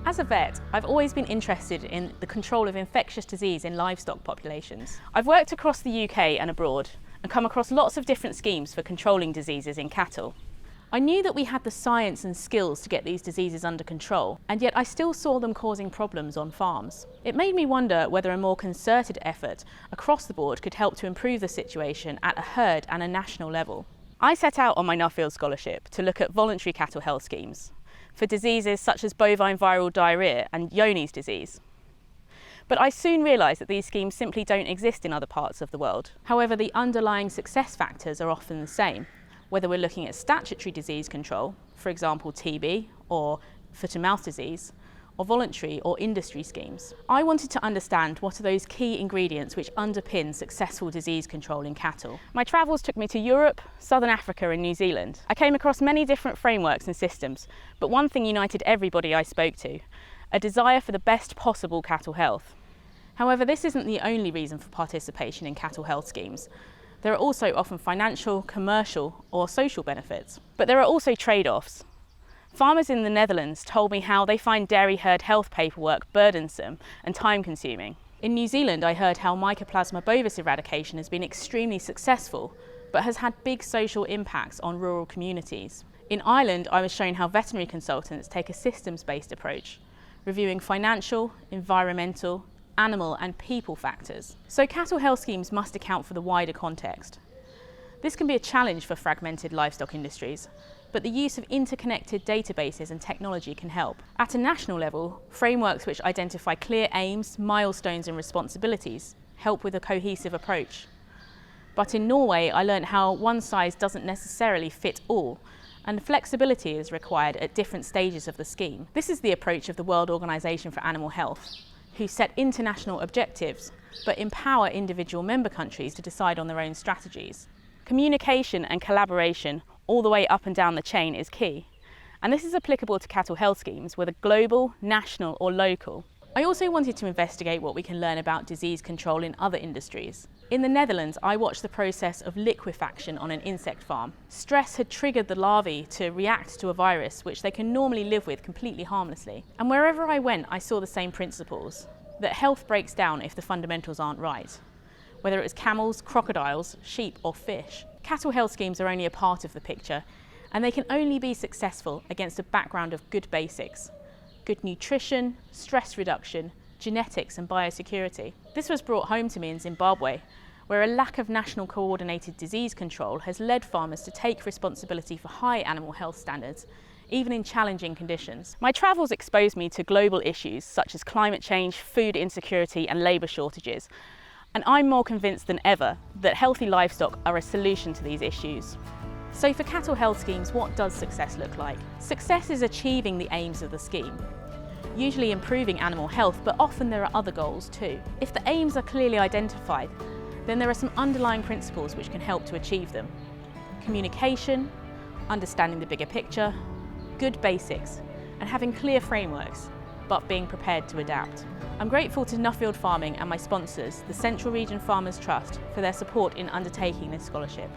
As a vet, I've always been interested in the control of infectious disease in livestock populations. I've worked across the UK and abroad and come across lots of different schemes for controlling diseases in cattle. I knew that we had the science and skills to get these diseases under control, and yet I still saw them causing problems on farms. It made me wonder whether a more concerted effort across the board could help to improve the situation at a herd and a national level. I set out on my Nuffield scholarship to look at voluntary cattle health schemes for diseases such as bovine viral diarrhoea and Johne's disease. But I soon realised that these schemes simply don't exist in other parts of the world. However, the underlying success factors are often the same, whether we're looking at statutory disease control, for example TB or foot-and-mouth disease, or voluntary or industry schemes. I wanted to understand what are those key ingredients which underpin successful disease control in cattle. My travels took me to Europe, Southern Africa and New Zealand. I came across many different frameworks and systems, but one thing united everybody I spoke to: a desire for the best possible cattle health. However, this isn't the only reason for participation in cattle health schemes. There are also often financial, commercial or social benefits. But there are also trade-offs. Farmers in the Netherlands told me how they find dairy herd health paperwork burdensome and time-consuming. In New Zealand, I heard how Mycoplasma bovis eradication has been extremely successful, but has had big social impacts on rural communities. In Ireland, I was shown how veterinary consultants take a systems-based approach, reviewing financial, environmental, animal and people factors. So cattle health schemes must account for the wider context. This can be a challenge for fragmented livestock industries, but the use of interconnected databases and technology can help. At a national level, frameworks which identify clear aims, milestones and responsibilities help with a cohesive approach. But in Norway, I learned how one size doesn't necessarily fit all, and flexibility is required at different stages of the scheme. This is the approach of the World Organization for Animal Health, who set international objectives, but empower individual member countries to decide on their own strategies. Communication and collaboration all the way up and down the chain is key, and this is applicable to cattle health schemes, whether global, national or local. I also wanted to investigate what we can learn about disease control in other industries. In the Netherlands, I watched the process of liquefaction on an insect farm. Stress had triggered the larvae to react to a virus which they can normally live with completely harmlessly. And wherever I went, I saw the same principles, that health breaks down if the fundamentals aren't right. Whether it was camels, crocodiles, sheep or fish. Cattle health schemes are only a part of the picture, and they can only be successful against a background of good basics. Good nutrition, stress reduction, genetics and biosecurity. This was brought home to me in Zimbabwe, where a lack of national coordinated disease control has led farmers to take responsibility for high animal health standards, even in challenging conditions. My travels exposed me to global issues such as climate change, food insecurity and labour shortages, and I'm more convinced than ever that healthy livestock are a solution to these issues. So for cattle health schemes, what does success look like? Success is achieving the aims of the scheme, usually improving animal health, but often there are other goals too. If the aims are clearly identified, then there are some underlying principles which can help to achieve them. Communication, understanding the bigger picture, good basics, and having clear frameworks, but being prepared to adapt. I'm grateful to Nuffield Farming and my sponsors, the Central Region Farmers Trust, for their support in undertaking this scholarship.